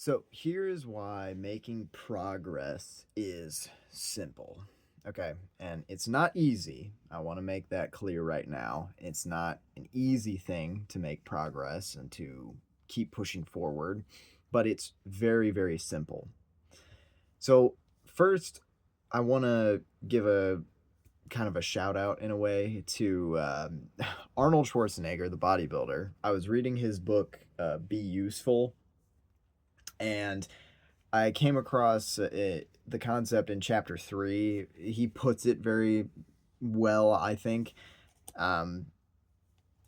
So here's why making progress is simple. Okay. And it's not easy. I want to make that clear right now. It's not an easy thing to make progress and to keep pushing forward, but it's very, very simple. So, first, I want to give a kind of a shout out in a way to Arnold Schwarzenegger, the bodybuilder. I was reading his book, Be Useful, and I came across the concept in chapter three. He puts it very well, I think, um,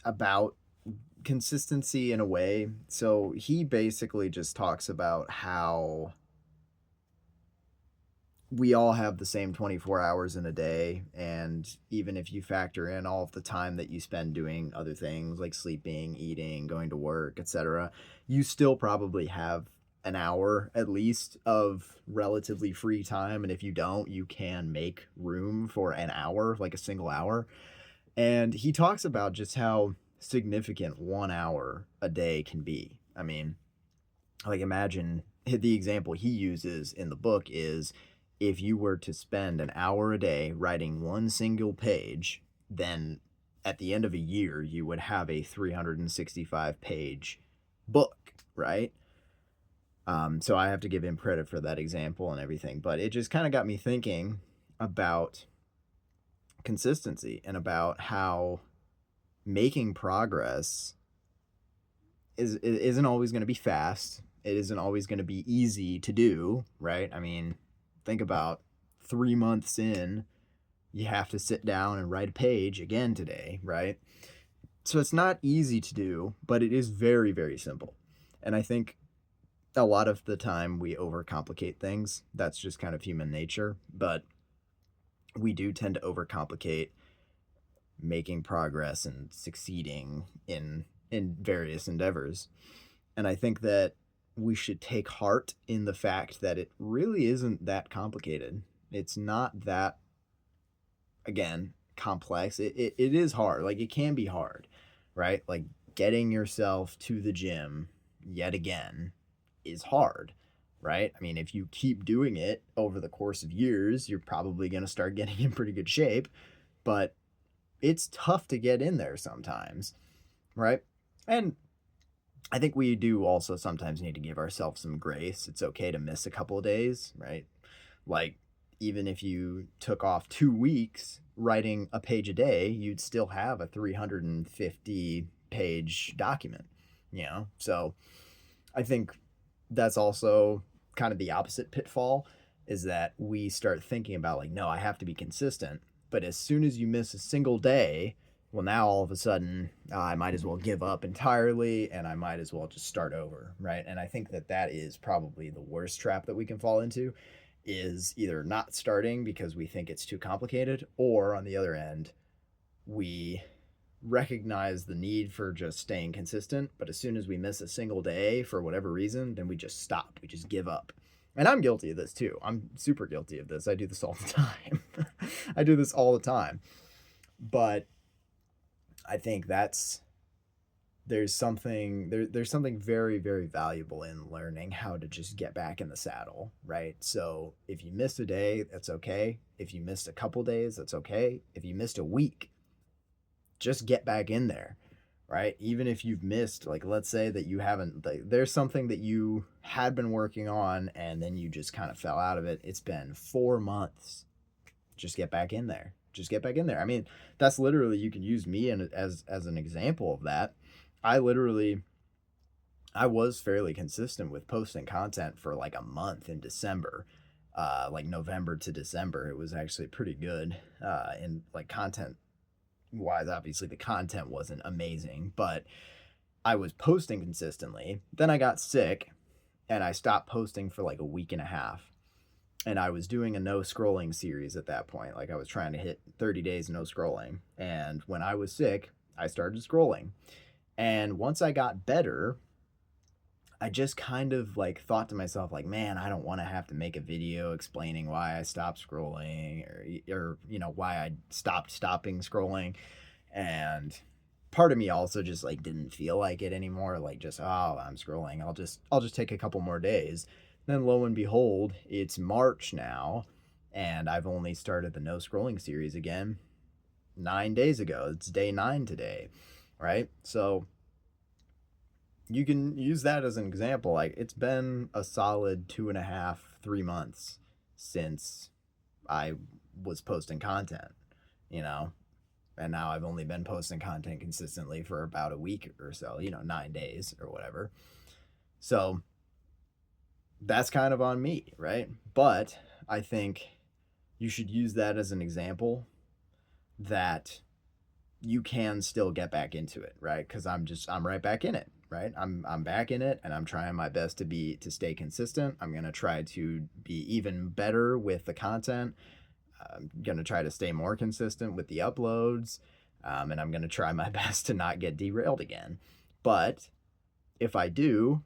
about consistency in a way. So he basically just talks about how we all have the same 24 hours in a day. And even if you factor in all of the time that you spend doing other things like sleeping, eating, going to work, etc., you still probably have an hour at least of relatively free time. And if you don't, you can make room for an hour, like a single hour. And he talks about just how significant 1 hour a day can be. I mean, like imagine the example he uses in the book is if you were to spend an hour a day writing one single page, then at the end of a year you would have a 365 page book, right? So I have to give him credit for that example and everything, but it just kind of got me thinking about consistency and about how making progress isn't always going to be fast. It isn't always going to be easy to do, right? I mean, think about 3 months in, you have to sit down and write a page again today, right? So it's not easy to do, but it is very, very simple. And I think a lot of the time we overcomplicate things. That's just kind of human nature, but we do tend to overcomplicate making progress and succeeding in various endeavors. And I think that we should take heart in the fact that it really isn't that complicated. It's not that, again, complex. It is hard. Like, it can be hard, right? Like, getting yourself to the gym yet again is hard, right? I mean, if you keep doing it over the course of years, you're probably going to start getting in pretty good shape. But it's tough to get in there sometimes, right? And I think we do also sometimes need to give ourselves some grace. It's okay to miss a couple of days, right? Like, even if you took off 2 weeks writing a page a day, you'd still have a 350 page document, you know? So I think that's also kind of the opposite pitfall is that we start thinking about, like, no, I have to be consistent. But as soon as you miss a single day, well, now all of a sudden, I might as well give up entirely and I might as well just start over, right? And I think that that is probably the worst trap that we can fall into is either not starting because we think it's too complicated, or on the other end, we recognize the need for just staying consistent, but as soon as we miss a single day for whatever reason, then we just stop. We just give up. And I'm guilty of this too. I'm super guilty of this. I do this all the time. I do this all the time. But I think there's something very, very valuable in learning how to just get back in the saddle, right? So if you missed a day, that's okay. If you missed a couple days, that's okay. If you missed a week, just get back in there, right? Even if you've missed, like, let's say that you haven't, like, there's something that you had been working on and then you just kind of fell out of it. It's been 4 months. Just get back in there. Just get back in there. I mean, that's literally, you can use me as an example of that. I literally, I was fairly consistent with posting content for like a month in December. Like November to December, it was actually pretty good. And like content wise, obviously the content wasn't amazing, but I was posting consistently. Then I got sick and I stopped posting for like a week and a half. And I was doing a no scrolling series at that point. Like, I was trying to hit 30 days no scrolling. And when I was sick, I started scrolling. And once I got better, I just kind of like thought to myself, like, man, I don't want to have to make a video explaining why I stopped scrolling, or why I stopping scrolling. And part of me also just like didn't feel like it anymore. Like just, oh, I'm scrolling. I'll just take a couple more days. Then lo and behold, it's March now, and I've only started the no scrolling series again 9 days ago. It's day 9 today, right? So you can use that as an example. Like it's been a solid 2.5, 3 months since I was posting content, you know, and now I've only been posting content consistently for about a week or so, 9 days or whatever. So that's kind of on me, right? But I think you should use that as an example that you can still get back into it, right? Because I'm right back in it, right? I'm back in it, and I'm trying my best to stay consistent. I'm gonna try to be even better with the content. I'm gonna try to stay more consistent with the uploads, and I'm gonna try my best to not get derailed again. But if I do,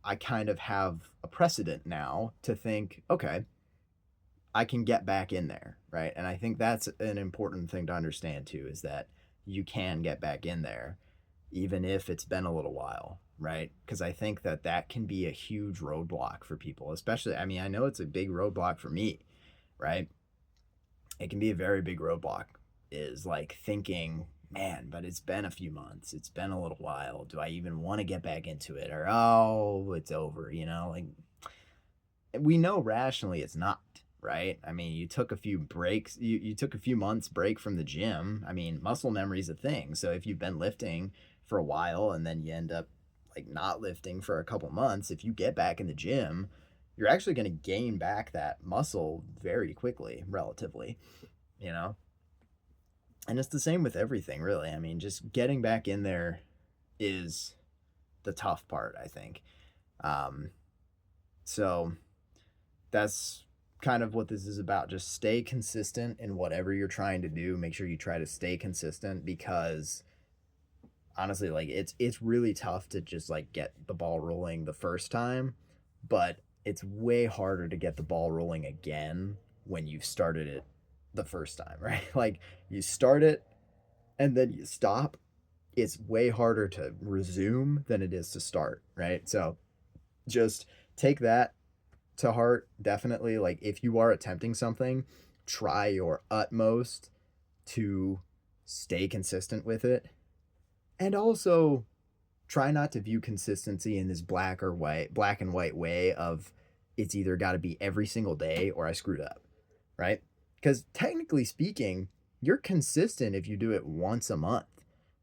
I kind of have a precedent now to think, okay, I can get back in there, right? And I think that's an important thing to understand too, is that you can get back in there even if it's been a little while, right? Because I think that that can be a huge roadblock for people, especially, I mean, I know it's a big roadblock for me, right? It can be a very big roadblock, is like thinking, man, but it's been a few months, it's been a little while, do I even want to get back into it? Or, oh, it's over, like we know rationally it's not, right? I mean, you took a few breaks, you took a few months break from the gym. I mean, muscle memory is a thing. So if you've been lifting for a while and then you end up like not lifting for a couple months, if you get back in the gym, you're actually going to gain back that muscle very quickly, relatively, you know? And it's the same with everything, really. I mean, just getting back in there is the tough part, I think. So that's kind of what this is about. Just stay consistent in whatever you're trying to do. Make sure you try to stay consistent, because honestly, like it's really tough to just like get the ball rolling the first time, but it's way harder to get the ball rolling again when you've started it the first time, right? Like you start it and then you stop. It's way harder to resume than it is to start, right? So just take that to heart. Definitely, like if you are attempting something, try your utmost to stay consistent with it, and also try not to view consistency in this black and white way of it's either got to be every single day or I screwed up, right? Because technically speaking, you're consistent if you do it once a month,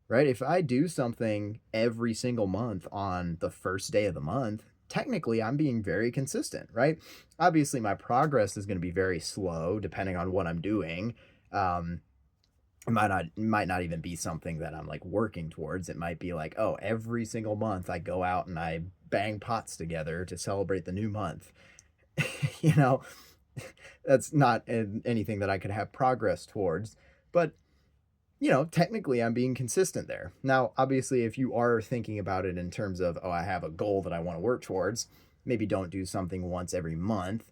right? If I do something every single month on the first day of the month, technically I'm being very consistent, right? Obviously, my progress is going to be very slow depending on what I'm doing. It might not even be something that I'm like working towards. It might be like, oh, every single month I go out and I bang pots together to celebrate the new month. you know, that's not anything that I could have progress towards, but technically I'm being consistent there. Now, obviously, if you are thinking about it in terms of, oh, I have a goal that I want to work towards, maybe don't do something once every month,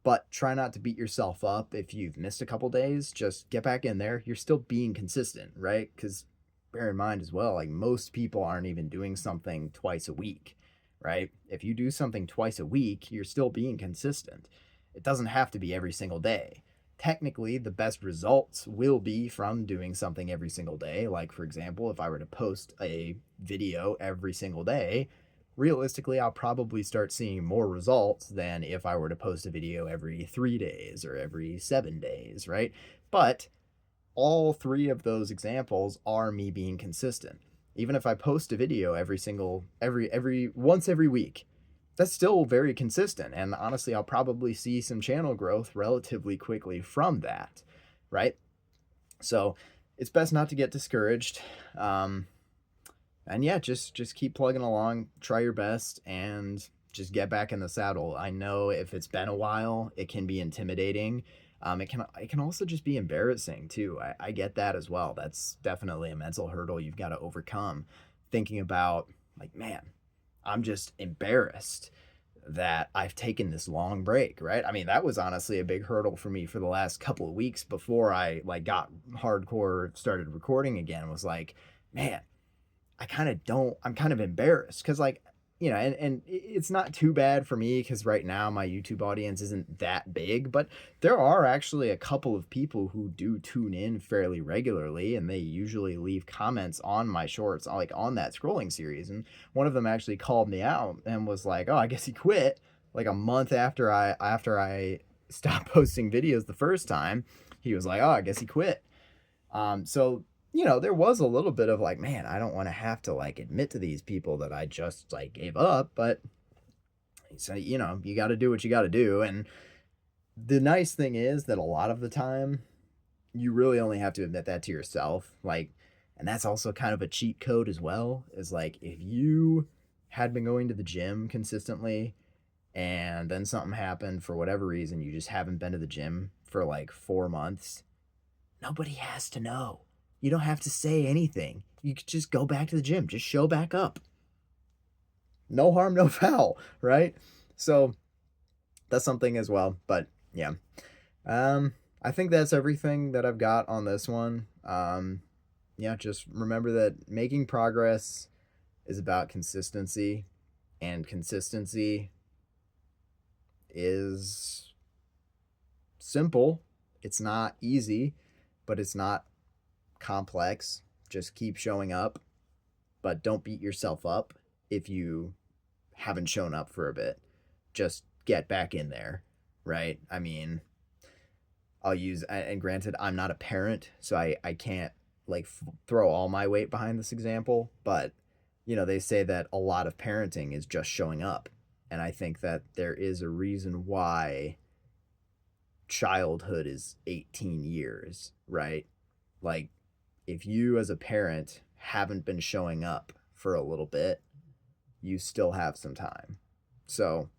but try not to beat yourself up if you've missed a couple days. Just get back in there. You're still being consistent, right? Because bear in mind as well, like most people aren't even doing something twice a week, right? If you do something twice a week, you're still being consistent. It doesn't have to be every single day. Technically, the best results will be from doing something every single day. Like, for example, if I were to post a video every single day, realistically, I'll probably start seeing more results than if I were to post a video every 3 days or every 7 days, right? But all three of those examples are me being consistent. Even if I post a video once every week, that's still very consistent. And honestly, I'll probably see some channel growth relatively quickly from that, right? So it's best not to get discouraged. And yeah, just keep plugging along, try your best, and just get back in the saddle. I know if it's been a while, it can be intimidating. It can also just be embarrassing too. I get that as well. That's definitely a mental hurdle you've got to overcome. Thinking about like, man, I'm just embarrassed that I've taken this long break, right? I mean, that was honestly a big hurdle for me for the last couple of weeks before I like got hardcore started recording again. Was like, man, I kind of don't, I'm kind of embarrassed because, like, you know, and it's not too bad for me because right now my YouTube audience isn't that big, but there are actually a couple of people who do tune in fairly regularly, and they usually leave comments on my shorts, like on that scrolling series. And one of them actually called me out and was like, "Oh, I guess he quit." Like a month after I stopped posting videos the first time, he was like, "Oh, I guess he quit." So you know, there was a little bit of like, man, I don't want to have to like admit to these people that I just like gave up, but so you know, you got to do what you got to do. And the nice thing is that a lot of the time, you really only have to admit that to yourself. Like, and that's also kind of a cheat code as well. Is like if you had been going to the gym consistently and then something happened for whatever reason, you just haven't been to the gym for like 4 months, nobody has to know. You don't have to say anything. You could just go back to the gym, just show back up. No harm, no foul, right? So that's something as well. But yeah, I think that's everything that I've got on this one. Yeah, just remember that making progress is about consistency, and consistency is simple. It's not easy, but it's not complex. Just keep showing up, but don't beat yourself up if you haven't shown up for a bit. Just get back in there, right? I mean, I'll use, and granted, I'm not a parent, so I can't like throw all my weight behind this example, but you know, they say that a lot of parenting is just showing up. And I think that there is a reason why childhood is 18 years, right? Like, if you as a parent haven't been showing up for a little bit, you still have some time. So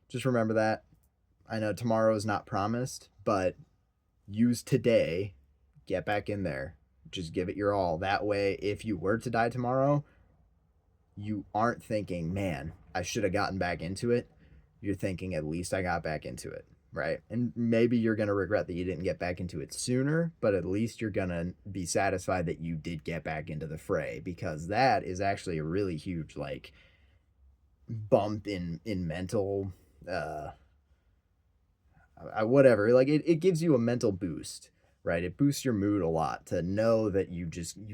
just remember that. I know tomorrow is not promised, but use today, get back in there, just give it your all. That way, if you were to die tomorrow, you aren't thinking, man, I should have gotten back into it. You're thinking, at least I got back into it, right? And maybe you're going to regret that you didn't get back into it sooner, but at least you're going to be satisfied that you did get back into the fray, because that is actually a really huge, like, bump in mental, whatever. Like, it gives you a mental boost, right? It boosts your mood a lot to know that you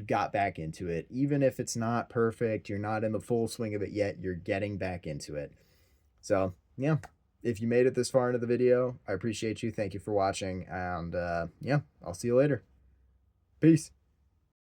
got back into it. Even if it's not perfect, you're not in the full swing of it yet, you're getting back into it. So yeah, if you made it this far into the video, I appreciate you. Thank you for watching. And yeah, I'll see you later. Peace.